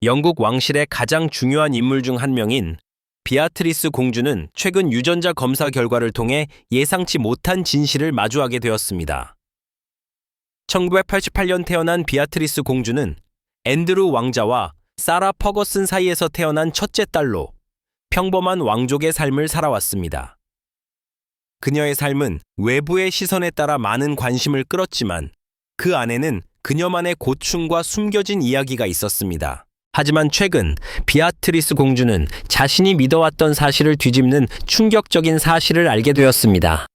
영국 왕실의 가장 중요한 인물 중 한 명인 비아트리스 공주는 최근 유전자 검사 결과를 통해 예상치 못한 진실을 마주하게 되었습니다. 1988년 태어난 비아트리스 공주는 앤드루 왕자와 사라 퍼거슨 사이에서 태어난 첫째 딸로 평범한 왕족의 삶을 살아왔습니다. 그녀의 삶은 외부의 시선에 따라 많은 관심을 끌었지만 그 안에는 그녀만의 고충과 숨겨진 이야기가 있었습니다. 하지만 최근 비아트리스 공주는 자신이 믿어왔던 사실을 뒤집는 충격적인 사실을 알게 되었습니다.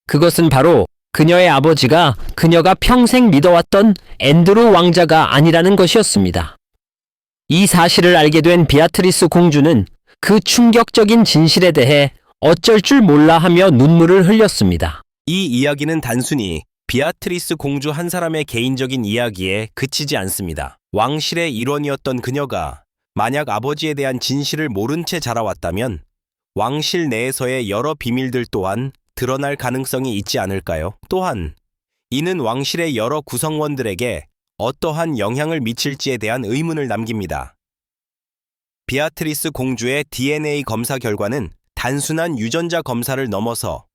그것은 바로 그녀의 아버지가 그녀가 평생 믿어왔던 앤드루 왕자가 아니라는 것이었습니다. 이 사실을 알게 된 비아트리스 공주는 그 충격적인 진실에 대해 어쩔 줄 몰라 하며 눈물을 흘렸습니다. 이 이야기는 단순히 비아트리스 공주 한 사람의 개인적인 이야기에 그치지 않습니다. 왕실의 일원이었던 그녀가 만약 아버지에 대한 진실을 모른 채 자라왔다면 왕실 내에서의 여러 비밀들 또한 드러날 가능성이 있지 않을까요? 또한 이는 왕실의 여러 구성원들에게 어떠한 영향을 미칠지에 대한 의문을 남깁니다. 비아트리스 공주의 DNA 검사 결과는 단순한 유전자 검사를 넘어서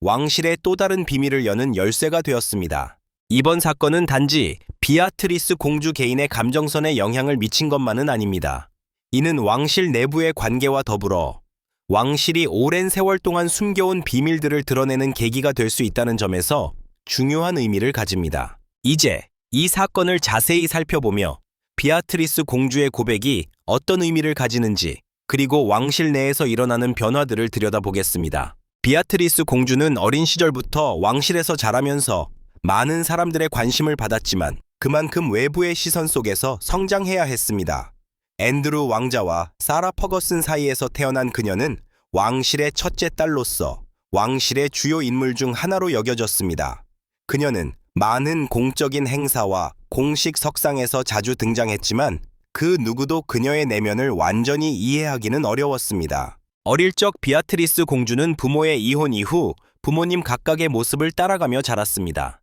왕실의 또 다른 비밀을 여는 열쇠가 되었습니다. 이번 사건은 단지 비아트리스 공주 개인의 감정선에 영향을 미친 것만은 아닙니다. 이는 왕실 내부의 관계와 더불어 왕실이 오랜 세월 동안 숨겨온 비밀들을 드러내는 계기가 될 수 있다는 점에서 중요한 의미를 가집니다. 이제 이 사건을 자세히 살펴보며 비아트리스 공주의 고백이 어떤 의미를 가지는지 그리고 왕실 내에서 일어나는 변화들을 들여다보겠습니다. 비아트리스 공주는 어린 시절부터 왕실에서 자라면서 많은 사람들의 관심을 받았지만 그만큼 외부의 시선 속에서 성장해야 했습니다. 앤드루 왕자와 사라 퍼거슨 사이에서 태어난 그녀는 왕실의 첫째 딸로서 왕실의 주요 인물 중 하나로 여겨졌습니다. 그녀는 많은 공적인 행사와 공식 석상에서 자주 등장했지만 그 누구도 그녀의 내면을 완전히 이해하기는 어려웠습니다. 어릴 적 비아트리스 공주는 부모의 이혼 이후 부모님 각각의 모습을 따라가며 자랐습니다.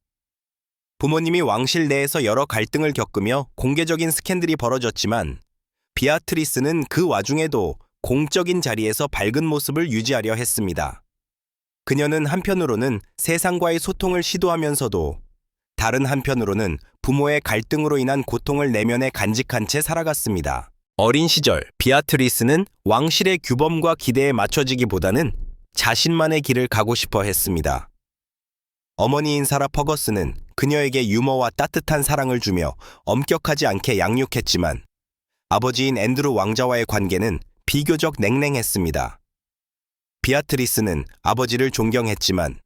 부모님이 왕실 내에서 여러 갈등을 겪으며 공개적인 스캔들이 벌어졌지만 비아트리스는 그 와중에도 공적인 자리에서 밝은 모습을 유지하려 했습니다. 그녀는 한편으로는 세상과의 소통을 시도하면서도 다른 한편으로는 부모의 갈등으로 인한 고통을 내면에 간직한 채 살아갔습니다. 어린 시절 비아트리스는 왕실의 규범과 기대에 맞춰지기보다는 자신만의 길을 가고 싶어 했습니다. 어머니인 사라 퍼거스는 그녀에게 유머와 따뜻한 사랑을 주며 엄격하지 않게 양육했지만 아버지인 앤드루 왕자와의 관계는 비교적 냉랭했습니다. 비아트리스는 아버지를 존경했지만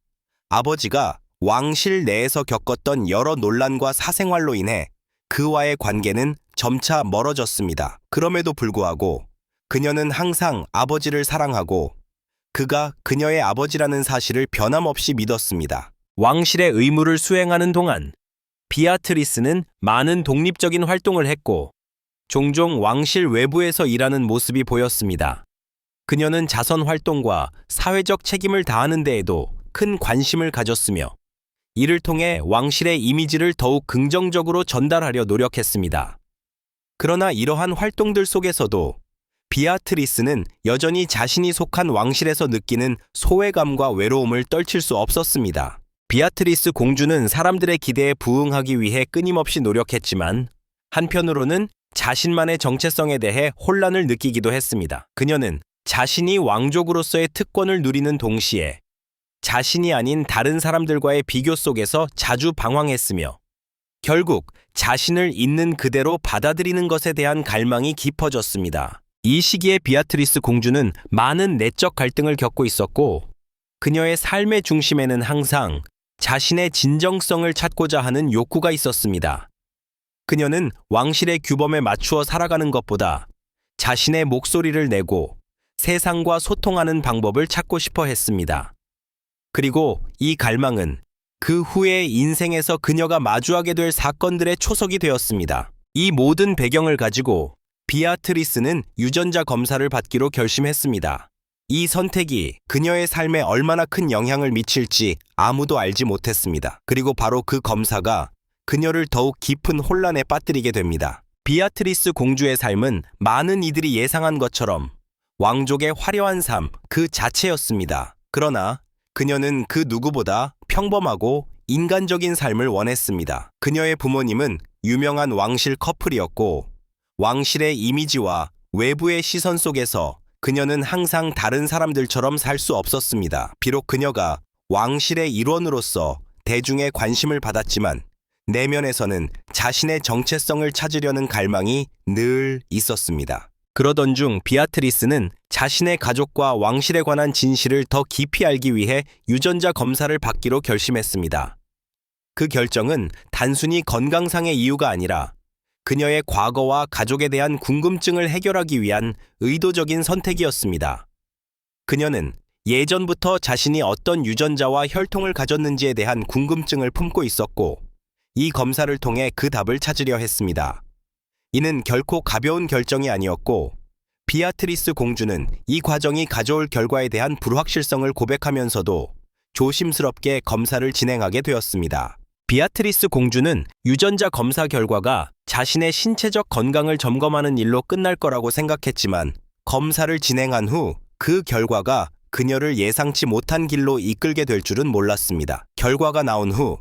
아버지가 왕실 내에서 겪었던 여러 논란과 사생활로 인해 그와의 관계는 점차 멀어졌습니다. 그럼에도 불구하고 그녀는 항상 아버지를 사랑하고 그가 그녀의 아버지라는 사실을 변함없이 믿었습니다. 왕실의 의무를 수행하는 동안 비아트리스는 많은 독립적인 활동을 했고 종종 왕실 외부에서 일하는 모습이 보였습니다. 그녀는 자선 활동과 사회적 책임을 다하는 데에도 큰 관심을 가졌으며 이를 통해 왕실의 이미지를 더욱 긍정적으로 전달하려 노력했습니다. 그러나 이러한 활동들 속에서도 비아트리스는 여전히 자신이 속한 왕실에서 느끼는 소외감과 외로움을 떨칠 수 없었습니다. 비아트리스 공주는 사람들의 기대에 부응하기 위해 끊임없이 노력했지만 한편으로는 자신만의 정체성에 대해 혼란을 느끼기도 했습니다. 그녀는 자신이 왕족으로서의 특권을 누리는 동시에 자신이 아닌 다른 사람들과의 비교 속에서 자주 방황했으며 결국 자신을 있는 그대로 받아들이는 것에 대한 갈망이 깊어졌습니다. 이 시기에 비아트리스 공주는 많은 내적 갈등을 겪고 있었고 그녀의 삶의 중심에는 항상 자신의 진정성을 찾고자 하는 욕구가 있었습니다. 그녀는 왕실의 규범에 맞추어 살아가는 것보다 자신의 목소리를 내고 세상과 소통하는 방법을 찾고 싶어 했습니다. 그리고 이 갈망은 그 후의 인생에서 그녀가 마주하게 될 사건들의 초석이 되었습니다. 이 모든 배경을 가지고 비아트리스는 유전자 검사를 받기로 결심했습니다. 이 선택이 그녀의 삶에 얼마나 큰 영향을 미칠지 아무도 알지 못했습니다. 그리고 바로 그 검사가 그녀를 더욱 깊은 혼란에 빠뜨리게 됩니다. 비아트리스 공주의 삶은 많은 이들이 예상한 것처럼 왕족의 화려한 삶 그 자체였습니다. 그러나 그녀는 그 누구보다 평범하고 인간적인 삶을 원했습니다. 그녀의 부모님은 유명한 왕실 커플이었고 왕실의 이미지와 외부의 시선 속에서 그녀는 항상 다른 사람들처럼 살 수 없었습니다. 비록 그녀가 왕실의 일원으로서 대중의 관심을 받았지만 내면에서는 자신의 정체성을 찾으려는 갈망이 늘 있었습니다. 그러던 중 비아트리스는 자신의 가족과 왕실에 관한 진실을 더 깊이 알기 위해 유전자 검사를 받기로 결심했습니다. 그 결정은 단순히 건강상의 이유가 아니라 그녀의 과거와 가족에 대한 궁금증을 해결하기 위한 의도적인 선택이었습니다. 그녀는 예전부터 자신이 어떤 유전자와 혈통을 가졌는지에 대한 궁금증을 품고 있었고 이 검사를 통해 그 답을 찾으려 했습니다. 이는 결코 가벼운 결정이 아니었고 비아트리스 공주는 이 과정이 가져올 결과에 대한 불확실성을 고백하면서도 조심스럽게 검사를 진행하게 되었습니다. 비아트리스 공주는 유전자 검사 결과가 자신의 신체적 건강을 점검하는 일로 끝날 거라고 생각했지만 검사를 진행한 후 그 결과가 그녀를 예상치 못한 길로 이끌게 될 줄은 몰랐습니다. 결과가 나온 후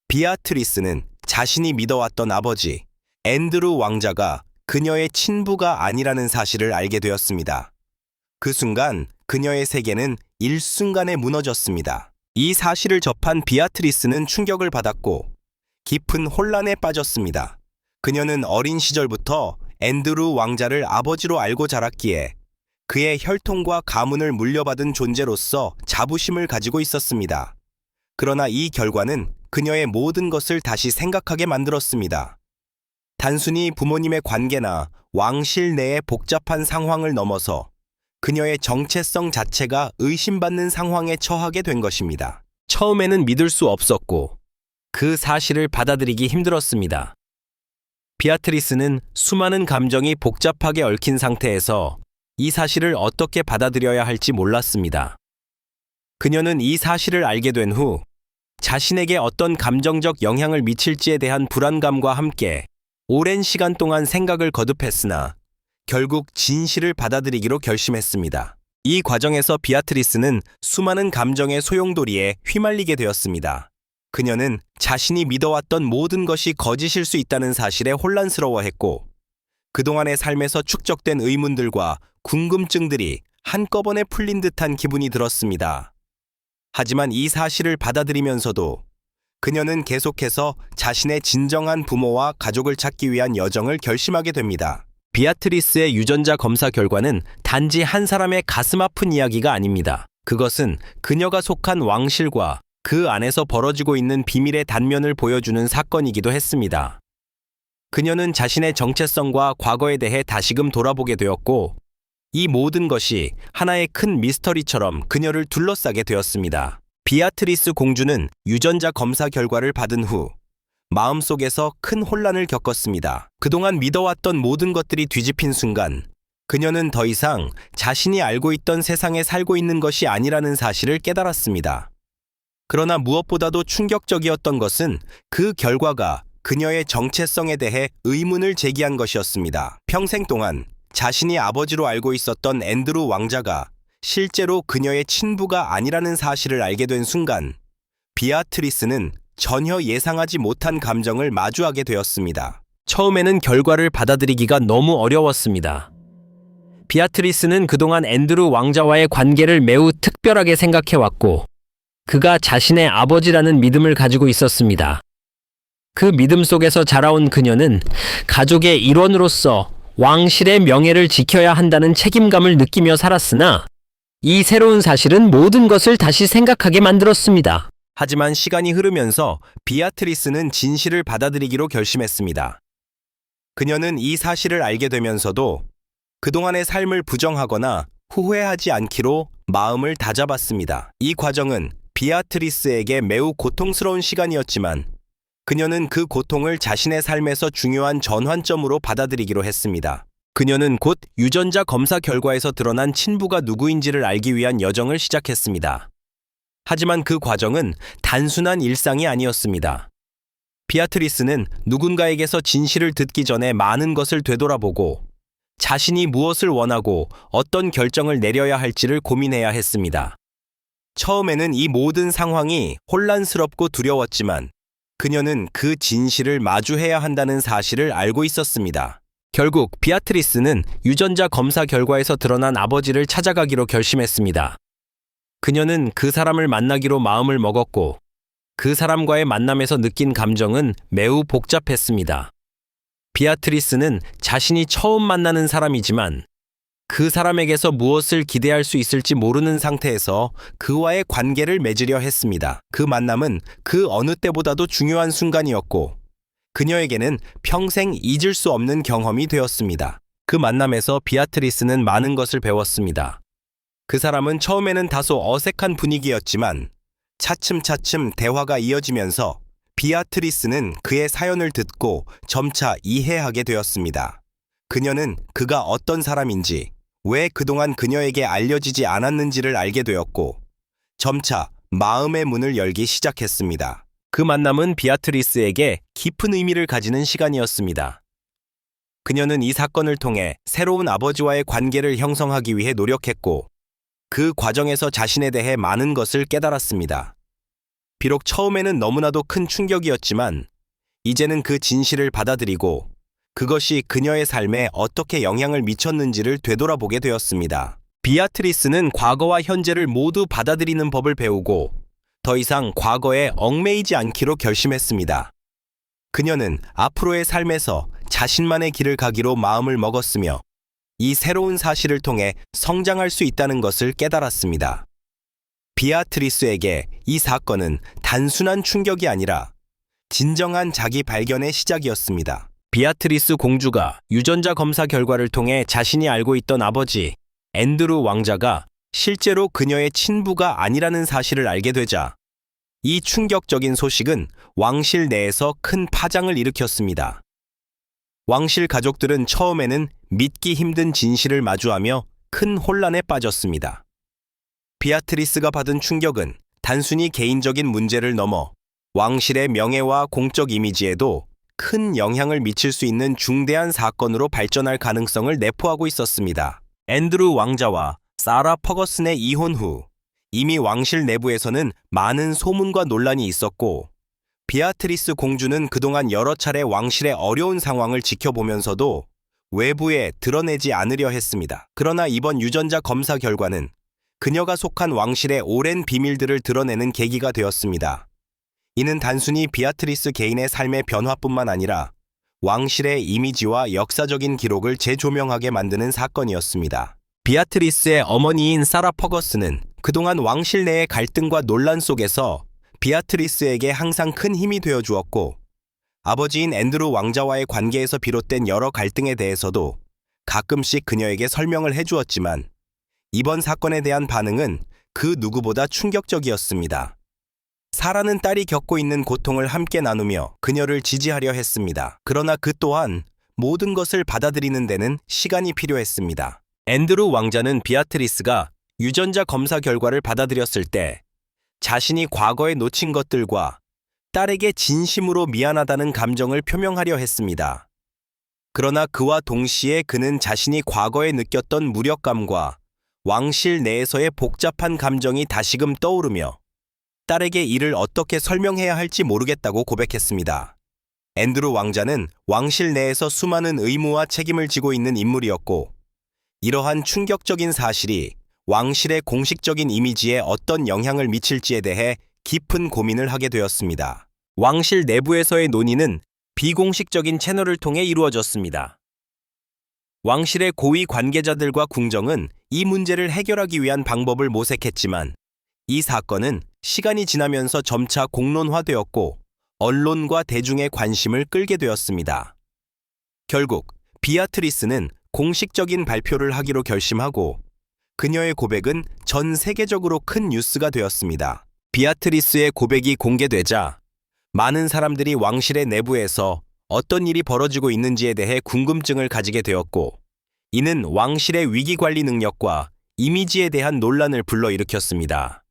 비아트리스는 자신이 믿어왔던 아버지 앤드루 왕자가 그녀의 친부가 아니라는 사실을 알게 되었습니다. 그 순간 그녀의 세계는 일순간에 무너졌습니다. 이 사실을 접한 비아트리스는 충격을 받았고 깊은 혼란에 빠졌습니다. 그녀는 어린 시절부터 앤드루 왕자를 아버지로 알고 자랐기에 그의 혈통과 가문을 물려받은 존재로서 자부심을 가지고 있었습니다. 그러나 이 결과는 그녀의 모든 것을 다시 생각하게 만들었습니다. 단순히 부모님의 관계나 왕실 내의 복잡한 상황을 넘어서 그녀의 정체성 자체가 의심받는 상황에 처하게 된 것입니다. 처음에는 믿을 수 없었고 그 사실을 받아들이기 힘들었습니다. 비아트리스는 수많은 감정이 복잡하게 얽힌 상태에서 이 사실을 어떻게 받아들여야 할지 몰랐습니다. 그녀는 이 사실을 알게 된 후 자신에게 어떤 감정적 영향을 미칠지에 대한 불안감과 함께 오랜 시간 동안 생각을 거듭했으나 결국 진실을 받아들이기로 결심했습니다. 이 과정에서 비아트리스는 수많은 감정의 소용돌이에 휘말리게 되었습니다. 그녀는 자신이 믿어왔던 모든 것이 거짓일 수 있다는 사실에 혼란스러워했고 그동안의 삶에서 축적된 의문들과 궁금증들이 한꺼번에 풀린 듯한 기분이 들었습니다. 하지만 이 사실을 받아들이면서도 그녀는 계속해서 자신의 진정한 부모와 가족을 찾기 위한 여정을 결심하게 됩니다. 비아트리스의 유전자 검사 결과는 단지 한 사람의 가슴 아픈 이야기가 아닙니다. 그것은 그녀가 속한 왕실과 그 안에서 벌어지고 있는 비밀의 단면을 보여주는 사건이기도 했습니다. 그녀는 자신의 정체성과 과거에 대해 다시금 돌아보게 되었고 이 모든 것이 하나의 큰 미스터리처럼 그녀를 둘러싸게 되었습니다. 비아트리스 공주는 유전자 검사 결과를 받은 후 마음속에서 큰 혼란을 겪었습니다. 그동안 믿어왔던 모든 것들이 뒤집힌 순간 그녀는 더 이상 자신이 알고 있던 세상에 살고 있는 것이 아니라는 사실을 깨달았습니다. 그러나 무엇보다도 충격적이었던 것은 그 결과가 그녀의 정체성에 대해 의문을 제기한 것이었습니다. 평생 동안 자신이 아버지로 알고 있었던 앤드루 왕자가 실제로 그녀의 친부가 아니라는 사실을 알게 된 순간 비아트리스는 전혀 예상하지 못한 감정을 마주하게 되었습니다. 처음에는 결과를 받아들이기가 너무 어려웠습니다. 비아트리스는 그동안 앤드루 왕자와의 관계를 매우 특별하게 생각해왔고 그가 자신의 아버지라는 믿음을 가지고 있었습니다. 그 믿음 속에서 자라온 그녀는 가족의 일원으로서 왕실의 명예를 지켜야 한다는 책임감을 느끼며 살았으나 이 새로운 사실은 모든 것을 다시 생각하게 만들었습니다. 하지만 시간이 흐르면서 비아트리스는 진실을 받아들이기로 결심했습니다. 그녀는 이 사실을 알게 되면서도 그동안의 삶을 부정하거나 후회하지 않기로 마음을 다잡았습니다. 이 과정은 비아트리스에게 매우 고통스러운 시간이었지만 그녀는 그 고통을 자신의 삶에서 중요한 전환점으로 받아들이기로 했습니다. 그녀는 곧 유전자 검사 결과에서 드러난 친부가 누구인지를 알기 위한 여정을 시작했습니다. 하지만 그 과정은 단순한 일상이 아니었습니다. 비아트리스는 누군가에게서 진실을 듣기 전에 많은 것을 되돌아보고 자신이 무엇을 원하고 어떤 결정을 내려야 할지를 고민해야 했습니다. 처음에는 이 모든 상황이 혼란스럽고 두려웠지만 그녀는 그 진실을 마주해야 한다는 사실을 알고 있었습니다. 결국 비아트리스는 유전자 검사 결과에서 드러난 아버지를 찾아가기로 결심했습니다. 그녀는 그 사람을 만나기로 마음을 먹었고 그 사람과의 만남에서 느낀 감정은 매우 복잡했습니다. 비아트리스는 자신이 처음 만나는 사람이지만 그 사람에게서 무엇을 기대할 수 있을지 모르는 상태에서 그와의 관계를 맺으려 했습니다. 그 만남은 그 어느 때보다도 중요한 순간이었고 그녀에게는 평생 잊을 수 없는 경험이 되었습니다. 그 만남에서 비아트리스는 많은 것을 배웠습니다. 그 사람은 처음에는 다소 어색한 분위기였지만 차츰차츰 대화가 이어지면서 비아트리스는 그의 사연을 듣고 점차 이해하게 되었습니다. 그녀는 그가 어떤 사람인지, 왜 그동안 그녀에게 알려지지 않았는지를 알게 되었고 점차 마음의 문을 열기 시작했습니다. 그 만남은 비아트리스에게 깊은 의미를 가지는 시간이었습니다. 그녀는 이 사건을 통해 새로운 아버지와의 관계를 형성하기 위해 노력했고 그 과정에서 자신에 대해 많은 것을 깨달았습니다. 비록 처음에는 너무나도 큰 충격이었지만 이제는 그 진실을 받아들이고 그것이 그녀의 삶에 어떻게 영향을 미쳤는지를 되돌아보게 되었습니다. 비아트리스는 과거와 현재를 모두 받아들이는 법을 배우고 더 이상 과거에 얽매이지 않기로 결심했습니다. 그녀는 앞으로의 삶에서 자신만의 길을 가기로 마음을 먹었으며 이 새로운 사실을 통해 성장할 수 있다는 것을 깨달았습니다. 비아트리스에게 이 사건은 단순한 충격이 아니라 진정한 자기 발견의 시작이었습니다. 비아트리스 공주가 유전자 검사 결과를 통해 자신이 알고 있던 아버지 앤드루 왕자가 실제로 그녀의 친부가 아니라는 사실을 알게 되자 이 충격적인 소식은 왕실 내에서 큰 파장을 일으켰습니다. 왕실 가족들은 처음에는 믿기 힘든 진실을 마주하며 큰 혼란에 빠졌습니다. 비아트리스가 받은 충격은 단순히 개인적인 문제를 넘어 왕실의 명예와 공적 이미지에도 큰 영향을 미칠 수 있는 중대한 사건으로 발전할 가능성을 내포하고 있었습니다. 앤드루 왕자와 사라 퍼거슨의 이혼 후 이미 왕실 내부에서는 많은 소문과 논란이 있었고 비아트리스 공주는 그동안 여러 차례 왕실의 어려운 상황을 지켜보면서도 외부에 드러내지 않으려 했습니다. 그러나 이번 유전자 검사 결과는 그녀가 속한 왕실의 오랜 비밀들을 드러내는 계기가 되었습니다. 이는 단순히 비아트리스 개인의 삶의 변화뿐만 아니라 왕실의 이미지와 역사적인 기록을 재조명하게 만드는 사건이었습니다. 비아트리스의 어머니인 사라 퍼거슨은 그동안 왕실 내의 갈등과 논란 속에서 비아트리스에게 항상 큰 힘이 되어 주었고 아버지인 앤드루 왕자와의 관계에서 비롯된 여러 갈등에 대해서도 가끔씩 그녀에게 설명을 해주었지만 이번 사건에 대한 반응은 그 누구보다 충격적이었습니다. 사라는 딸이 겪고 있는 고통을 함께 나누며 그녀를 지지하려 했습니다. 그러나 그 또한 모든 것을 받아들이는 데는 시간이 필요했습니다. 앤드루 왕자는 비아트리스가 유전자 검사 결과를 받아들였을 때 자신이 과거에 놓친 것들과 딸에게 진심으로 미안하다는 감정을 표명하려 했습니다. 그러나 그와 동시에 그는 자신이 과거에 느꼈던 무력감과 왕실 내에서의 복잡한 감정이 다시금 떠오르며 딸에게 이를 어떻게 설명해야 할지 모르겠다고 고백했습니다. 앤드루 왕자는 왕실 내에서 수많은 의무와 책임을 지고 있는 인물이었고 이러한 충격적인 사실이 왕실의 공식적인 이미지에 어떤 영향을 미칠지에 대해 깊은 고민을 하게 되었습니다. 왕실 내부에서의 논의는 비공식적인 채널을 통해 이루어졌습니다. 왕실의 고위 관계자들과 궁정은 이 문제를 해결하기 위한 방법을 모색했지만 이 사건은 시간이 지나면서 점차 공론화되었고 언론과 대중의 관심을 끌게 되었습니다. 결국 비아트리스는 공식적인 발표를 하기로 결심하고 그녀의 고백은 전 세계적으로 큰 뉴스가 되었습니다. 비아트리스의 고백이 공개되자 많은 사람들이 왕실의 내부에서 어떤 일이 벌어지고 있는지에 대해 궁금증을 가지게 되었고 이는 왕실의 위기관리 능력과 이미지에 대한 논란을 불러일으켰습니다.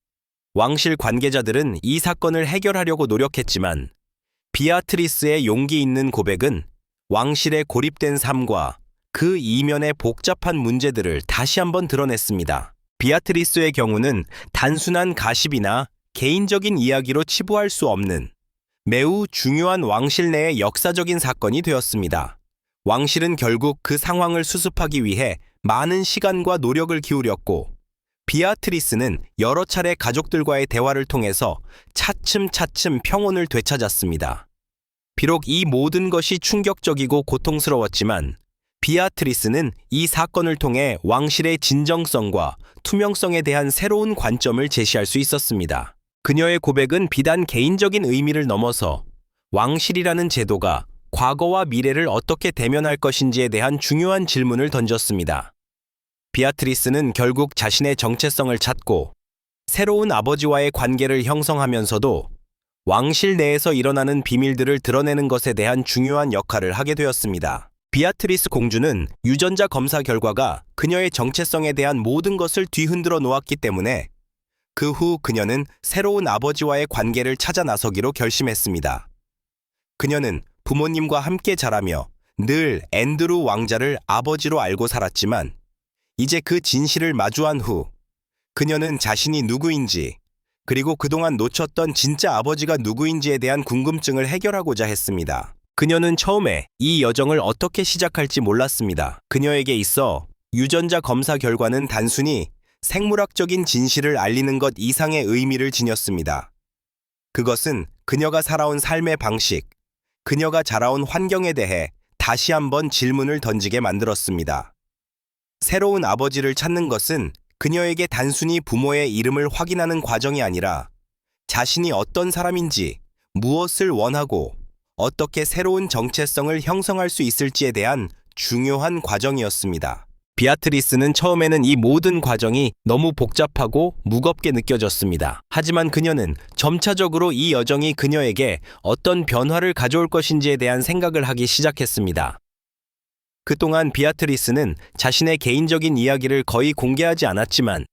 왕실 관계자들은 이 사건을 해결하려고 노력했지만 비아트리스의 용기 있는 고백은 왕실에 고립된 삶과 그 이면의 복잡한 문제들을 다시 한번 드러냈습니다. 비아트리스의 경우는 단순한 가십이나 개인적인 이야기로 치부할 수 없는 매우 중요한 왕실 내의 역사적인 사건이 되었습니다. 왕실은 결국 그 상황을 수습하기 위해 많은 시간과 노력을 기울였고, 비아트리스는 여러 차례 가족들과의 대화를 통해서 차츰차츰 평온을 되찾았습니다. 비록 이 모든 것이 충격적이고 고통스러웠지만, 비아트리스는 이 사건을 통해 왕실의 진정성과 투명성에 대한 새로운 관점을 제시할 수 있었습니다. 그녀의 고백은 비단 개인적인 의미를 넘어서 왕실이라는 제도가 과거와 미래를 어떻게 대면할 것인지에 대한 중요한 질문을 던졌습니다. 비아트리스는 결국 자신의 정체성을 찾고 새로운 아버지와의 관계를 형성하면서도 왕실 내에서 일어나는 비밀들을 드러내는 것에 대한 중요한 역할을 하게 되었습니다. 비아트리스 공주는 유전자 검사 결과가 그녀의 정체성에 대한 모든 것을 뒤흔들어 놓았기 때문에 그 후 그녀는 새로운 아버지와의 관계를 찾아 나서기로 결심했습니다. 그녀는 부모님과 함께 자라며 늘 앤드루 왕자를 아버지로 알고 살았지만, 이제 그 진실을 마주한 후 그녀는 자신이 누구인지, 그리고 그동안 놓쳤던 진짜 아버지가 누구인지에 대한 궁금증을 해결하고자 했습니다. 그녀는 처음에 이 여정을 어떻게 시작할지 몰랐습니다. 그녀에게 있어 유전자 검사 결과는 단순히 생물학적인 진실을 알리는 것 이상의 의미를 지녔습니다. 그것은 그녀가 살아온 삶의 방식, 그녀가 자라온 환경에 대해 다시 한번 질문을 던지게 만들었습니다. 새로운 아버지를 찾는 것은 그녀에게 단순히 부모의 이름을 확인하는 과정이 아니라 자신이 어떤 사람인지, 무엇을 원하고 어떻게 새로운 정체성을 형성할 수 있을지에 대한 중요한 과정이었습니다. 비아트리스는 처음에는 이 모든 과정이 너무 복잡하고 무겁게 느껴졌습니다. 하지만 그녀는 점차적으로 이 여정이 그녀에게 어떤 변화를 가져올 것인지에 대한 생각을 하기 시작했습니다. 그동안 비아트리스는 자신의 개인적인 이야기를 거의 공개하지 않았지만,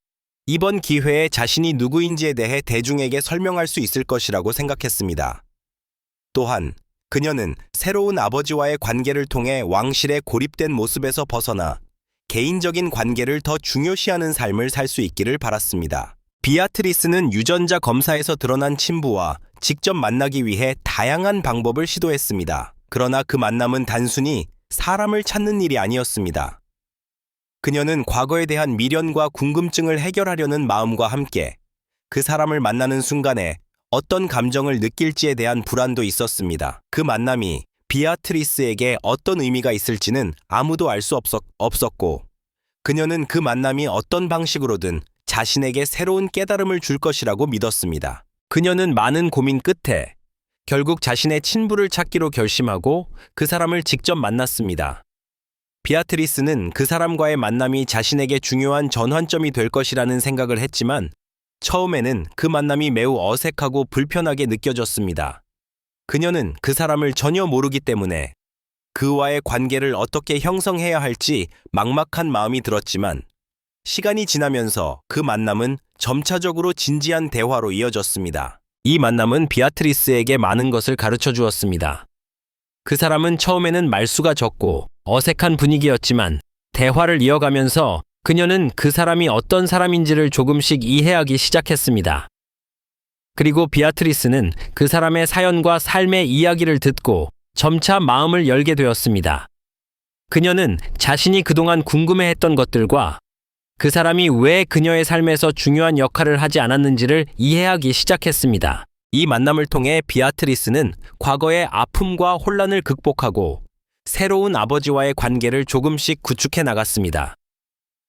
이번 기회에 자신이 누구인지에 대해 대중에게 설명할 수 있을 것이라고 생각했습니다. 또한 그녀는 새로운 아버지와의 관계를 통해 왕실에 고립된 모습에서 벗어나 개인적인 관계를 더 중요시하는 삶을 살 수 있기를 바랐습니다. 비아트리스는 유전자 검사에서 드러난 친부와 직접 만나기 위해 다양한 방법을 시도했습니다. 그러나 그 만남은 단순히 사람을 찾는 일이 아니었습니다. 그녀는 과거에 대한 미련과 궁금증을 해결하려는 마음과 함께 그 사람을 만나는 순간에 어떤 감정을 느낄지에 대한 불안도 있었습니다. 그 만남이 비아트리스에게 어떤 의미가 있을지는 아무도 알 수 없었고, 그녀는 그 만남이 어떤 방식으로든 자신에게 새로운 깨달음을 줄 것이라고 믿었습니다. 그녀는 많은 고민 끝에 결국 자신의 친부를 찾기로 결심하고 그 사람을 직접 만났습니다. 비아트리스는 그 사람과의 만남이 자신에게 중요한 전환점이 될 것이라는 생각을 했지만, 처음에는 그 만남이 매우 어색하고 불편하게 느껴졌습니다. 그녀는 그 사람을 전혀 모르기 때문에 그와의 관계를 어떻게 형성해야 할지 막막한 마음이 들었지만, 시간이 지나면서 그 만남은 점차적으로 진지한 대화로 이어졌습니다. 이 만남은 비아트리스에게 많은 것을 가르쳐 주었습니다. 그 사람은 처음에는 말수가 적고 어색한 분위기였지만, 대화를 이어가면서 그녀는 그 사람이 어떤 사람인지를 조금씩 이해하기 시작했습니다. 그리고 비아트리스는 그 사람의 사연과 삶의 이야기를 듣고 점차 마음을 열게 되었습니다. 그녀는 자신이 그동안 궁금해했던 것들과 그 사람이 왜 그녀의 삶에서 중요한 역할을 하지 않았는지를 이해하기 시작했습니다. 이 만남을 통해 비아트리스는 과거의 아픔과 혼란을 극복하고 새로운 아버지와의 관계를 조금씩 구축해 나갔습니다.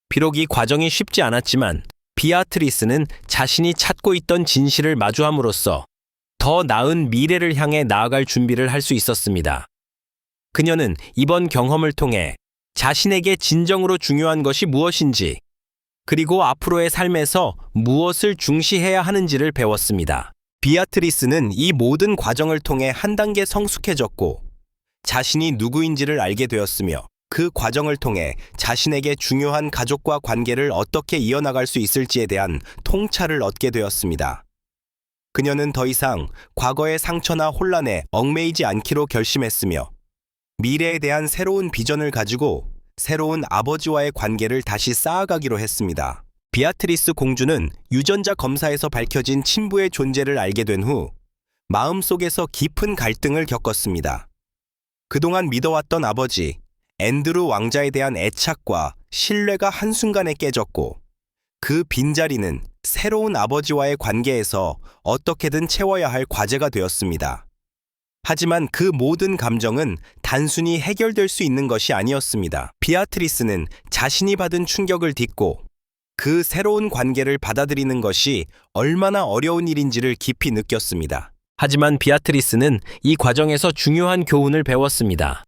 비록 이 과정이 쉽지 않았지만, 비아트리스는 자신이 찾고 있던 진실을 마주함으로써 더 나은 미래를 향해 나아갈 준비를 할 수 있었습니다. 그녀는 이번 경험을 통해 자신에게 진정으로 중요한 것이 무엇인지, 그리고 앞으로의 삶에서 무엇을 중시해야 하는지를 배웠습니다. 비아트리스는 이 모든 과정을 통해 한 단계 성숙해졌고, 자신이 누구인지를 알게 되었으며, 그 과정을 통해 자신에게 중요한 가족과 관계를 어떻게 이어나갈 수 있을지에 대한 통찰을 얻게 되었습니다. 그녀는 더 이상 과거의 상처나 혼란에 얽매이지 않기로 결심했으며 미래에 대한 새로운 비전을 가지고 새로운 아버지와의 관계를 다시 쌓아가기로 했습니다. 비아트리스 공주는 유전자 검사에서 밝혀진 친부의 존재를 알게 된 후 마음속에서 깊은 갈등을 겪었습니다. 그동안 믿어왔던 아버지, 앤드루 왕자에 대한 애착과 신뢰가 한순간에 깨졌고 그 빈자리는 새로운 아버지와의 관계에서 어떻게든 채워야 할 과제가 되었습니다. 하지만 그 모든 감정은 단순히 해결될 수 있는 것이 아니었습니다. 비아트리스는 자신이 받은 충격을 딛고 그 새로운 관계를 받아들이는 것이 얼마나 어려운 일인지를 깊이 느꼈습니다. 하지만 비아트리스는 이 과정에서 중요한 교훈을 배웠습니다.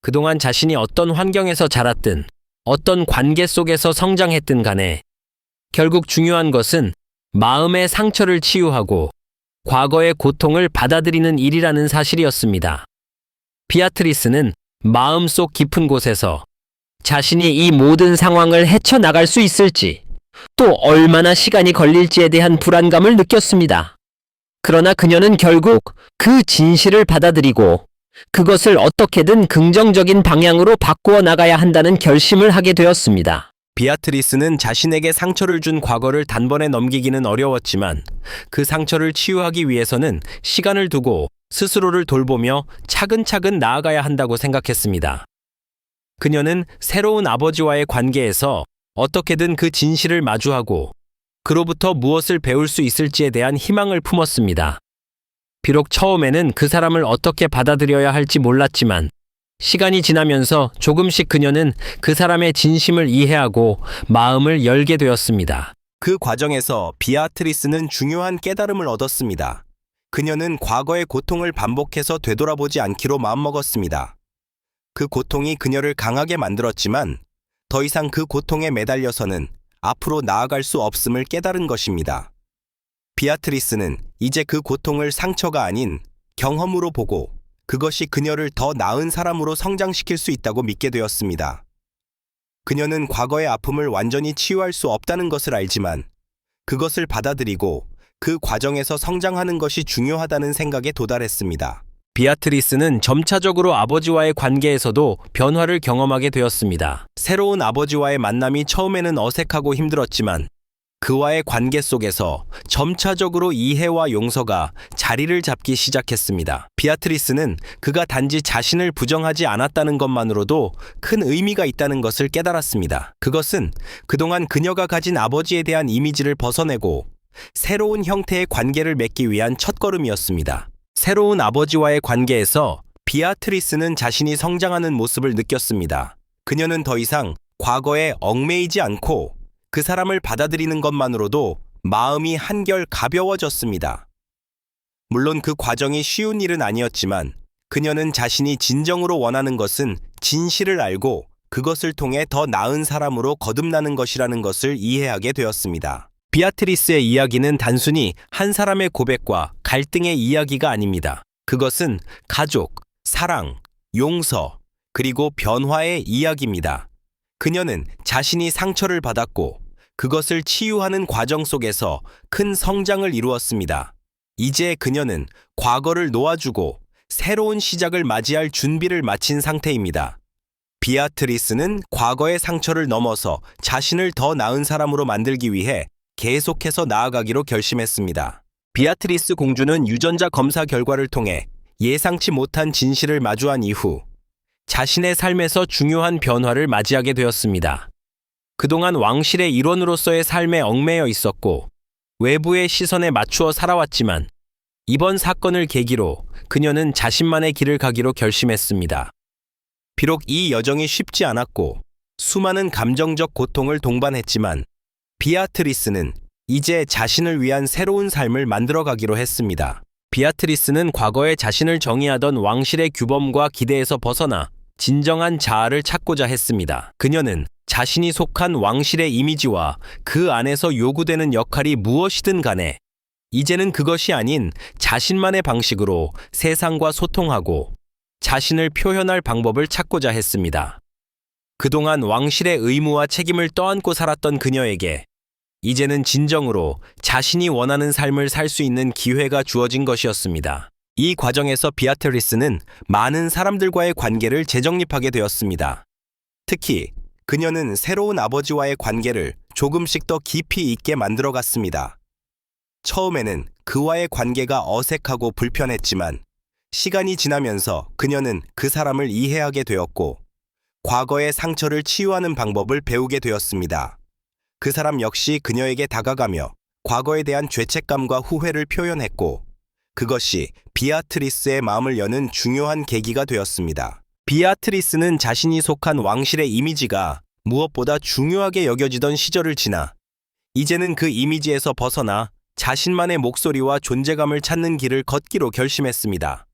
그동안 자신이 어떤 환경에서 자랐든 어떤 관계 속에서 성장했든 간에 결국 중요한 것은 마음의 상처를 치유하고 과거의 고통을 받아들이는 일이라는 사실이었습니다. 비아트리스는 마음속 깊은 곳에서 자신이 이 모든 상황을 헤쳐나갈 수 있을지, 또 얼마나 시간이 걸릴지에 대한 불안감을 느꼈습니다. 그러나 그녀는 결국 그 진실을 받아들이고 그것을 어떻게든 긍정적인 방향으로 바꾸어 나가야 한다는 결심을 하게 되었습니다. 비아트리스는 자신에게 상처를 준 과거를 단번에 넘기기는 어려웠지만 그 상처를 치유하기 위해서는 시간을 두고 스스로를 돌보며 차근차근 나아가야 한다고 생각했습니다. 그녀는 새로운 아버지와의 관계에서 어떻게든 그 진실을 마주하고 그로부터 무엇을 배울 수 있을지에 대한 희망을 품었습니다. 비록 처음에는 그 사람을 어떻게 받아들여야 할지 몰랐지만 시간이 지나면서 조금씩 그녀는 그 사람의 진심을 이해하고 마음을 열게 되었습니다. 그 과정에서 비아트리스는 중요한 깨달음을 얻었습니다. 그녀는 과거의 고통을 반복해서 되돌아보지 않기로 마음먹었습니다. 그 고통이 그녀를 강하게 만들었지만 더 이상 그 고통에 매달려서는 앞으로 나아갈 수 없음을 깨달은 것입니다. 비아트리스는 이제 그 고통을 상처가 아닌 경험으로 보고 그것이 그녀를 더 나은 사람으로 성장시킬 수 있다고 믿게 되었습니다. 그녀는 과거의 아픔을 완전히 치유할 수 없다는 것을 알지만 그것을 받아들이고 그 과정에서 성장하는 것이 중요하다는 생각에 도달했습니다. 비아트리스는 점차적으로 아버지와의 관계에서도 변화를 경험하게 되었습니다. 새로운 아버지와의 만남이 처음에는 어색하고 힘들었지만 그와의 관계 속에서 점차적으로 이해와 용서가 자리를 잡기 시작했습니다. 비아트리스는 그가 단지 자신을 부정하지 않았다는 것만으로도 큰 의미가 있다는 것을 깨달았습니다. 그것은 그동안 그녀가 가진 아버지에 대한 이미지를 벗어내고 새로운 형태의 관계를 맺기 위한 첫걸음이었습니다. 새로운 아버지와의 관계에서 비아트리스는 자신이 성장하는 모습을 느꼈습니다. 그녀는 더 이상 과거에 얽매이지 않고 그 사람을 받아들이는 것만으로도 마음이 한결 가벼워졌습니다. 물론 그 과정이 쉬운 일은 아니었지만 그녀는 자신이 진정으로 원하는 것은 진실을 알고 그것을 통해 더 나은 사람으로 거듭나는 것이라는 것을 이해하게 되었습니다. 비아트리스의 이야기는 단순히 한 사람의 고백과 갈등의 이야기가 아닙니다. 그것은 가족, 사랑, 용서, 그리고 변화의 이야기입니다. 그녀는 자신이 상처를 받았고 그것을 치유하는 과정 속에서 큰 성장을 이루었습니다. 이제 그녀는 과거를 놓아주고 새로운 시작을 맞이할 준비를 마친 상태입니다. 비아트리스는 과거의 상처를 넘어서 자신을 더 나은 사람으로 만들기 위해 계속해서 나아가기로 결심했습니다. 비아트리스 공주는 유전자 검사 결과를 통해 예상치 못한 진실을 마주한 이후 자신의 삶에서 중요한 변화를 맞이하게 되었습니다. 그동안 왕실의 일원으로서의 삶에 얽매여 있었고 외부의 시선에 맞추어 살아왔지만 이번 사건을 계기로 그녀는 자신만의 길을 가기로 결심했습니다. 비록 이 여정이 쉽지 않았고 수많은 감정적 고통을 동반했지만 비아트리스는 이제 자신을 위한 새로운 삶을 만들어가기로 했습니다. 비아트리스는 과거에 자신을 정의하던 왕실의 규범과 기대에서 벗어나 진정한 자아를 찾고자 했습니다. 그녀는 자신이 속한 왕실의 이미지와 그 안에서 요구되는 역할이 무엇이든 간에 이제는 그것이 아닌 자신만의 방식으로 세상과 소통하고 자신을 표현할 방법을 찾고자 했습니다. 그동안 왕실의 의무와 책임을 떠안고 살았던 그녀에게 이제는 진정으로 자신이 원하는 삶을 살 수 있는 기회가 주어진 것이었습니다. 이 과정에서 비아트리스는 많은 사람들과의 관계를 재정립하게 되었습니다. 특히 그녀는 새로운 아버지와의 관계를 조금씩 더 깊이 있게 만들어갔습니다. 처음에는 그와의 관계가 어색하고 불편했지만 시간이 지나면서 그녀는 그 사람을 이해하게 되었고 과거의 상처를 치유하는 방법을 배우게 되었습니다. 그 사람 역시 그녀에게 다가가며 과거에 대한 죄책감과 후회를 표현했고 그것이 비아트리스의 마음을 여는 중요한 계기가 되었습니다. 비아트리스는 자신이 속한 왕실의 이미지가 무엇보다 중요하게 여겨지던 시절을 지나 이제는 그 이미지에서 벗어나 자신만의 목소리와 존재감을 찾는 길을 걷기로 결심했습니다.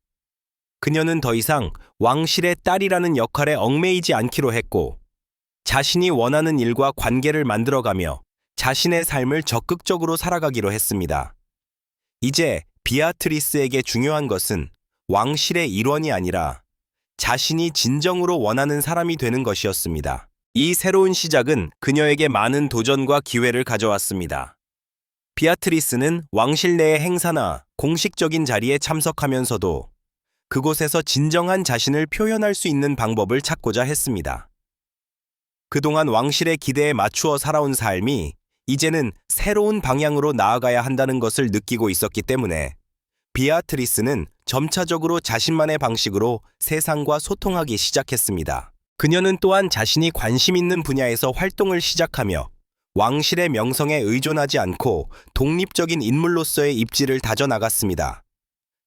그녀는 더 이상 왕실의 딸이라는 역할에 얽매이지 않기로 했고 자신이 원하는 일과 관계를 만들어가며 자신의 삶을 적극적으로 살아가기로 했습니다. 이제 비아트리스에게 중요한 것은 왕실의 일원이 아니라 자신이 진정으로 원하는 사람이 되는 것이었습니다. 이 새로운 시작은 그녀에게 많은 도전과 기회를 가져왔습니다. 비아트리스는 왕실 내의 행사나 공식적인 자리에 참석하면서도 그곳에서 진정한 자신을 표현할 수 있는 방법을 찾고자 했습니다. 그동안 왕실의 기대에 맞추어 살아온 삶이 이제는 새로운 방향으로 나아가야 한다는 것을 느끼고 있었기 때문에 비아트리스는 점차적으로 자신만의 방식으로 세상과 소통하기 시작했습니다. 그녀는 또한 자신이 관심 있는 분야에서 활동을 시작하며 왕실의 명성에 의존하지 않고 독립적인 인물로서의 입지를 다져나갔습니다.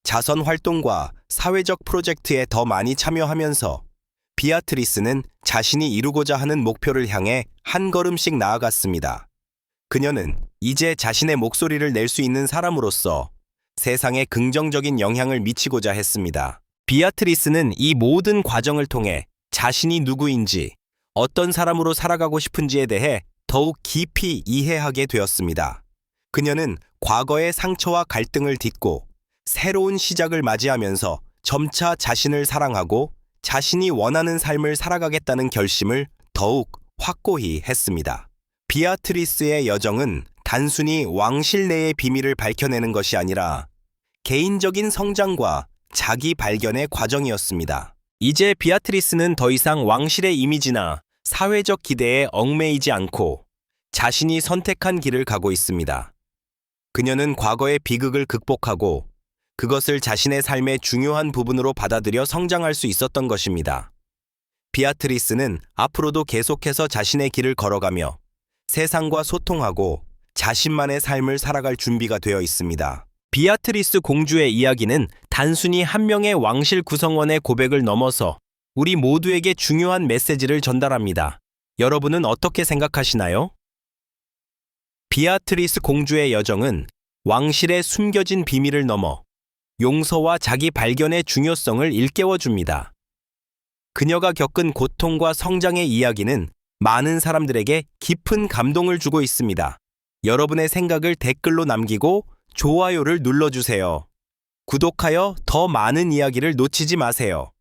자선 활동과 사회적 프로젝트에 더 많이 참여하면서 비아트리스는 자신이 이루고자 하는 목표를 향해 한 걸음씩 나아갔습니다. 그녀는 이제 자신의 목소리를 낼 수 있는 사람으로서 세상에 긍정적인 영향을 미치고자 했습니다. 비아트리스는 이 모든 과정을 통해 자신이 누구인지, 어떤 사람으로 살아가고 싶은지에 대해 더욱 깊이 이해하게 되었습니다. 그녀는 과거의 상처와 갈등을 딛고 새로운 시작을 맞이하면서 점차 자신을 사랑하고 자신이 원하는 삶을 살아가겠다는 결심을 더욱 확고히 했습니다. 비아트리스의 여정은 단순히 왕실 내의 비밀을 밝혀내는 것이 아니라 개인적인 성장과 자기 발견의 과정이었습니다. 이제 비아트리스는 더 이상 왕실의 이미지나 사회적 기대에 얽매이지 않고 자신이 선택한 길을 가고 있습니다. 그녀는 과거의 비극을 극복하고 그것을 자신의 삶의 중요한 부분으로 받아들여 성장할 수 있었던 것입니다. 비아트리스는 앞으로도 계속해서 자신의 길을 걸어가며 세상과 소통하고 자신만의 삶을 살아갈 준비가 되어 있습니다. 비아트리스 공주의 이야기는 단순히 한 명의 왕실 구성원의 고백을 넘어서 우리 모두에게 중요한 메시지를 전달합니다. 여러분은 어떻게 생각하시나요? 비아트리스 공주의 여정은 왕실의 숨겨진 비밀을 넘어 용서와 자기 발견의 중요성을 일깨워줍니다. 그녀가 겪은 고통과 성장의 이야기는 많은 사람들에게 깊은 감동을 주고 있습니다. 여러분의 생각을 댓글로 남기고 좋아요를 눌러주세요. 구독하여 더 많은 이야기를 놓치지 마세요.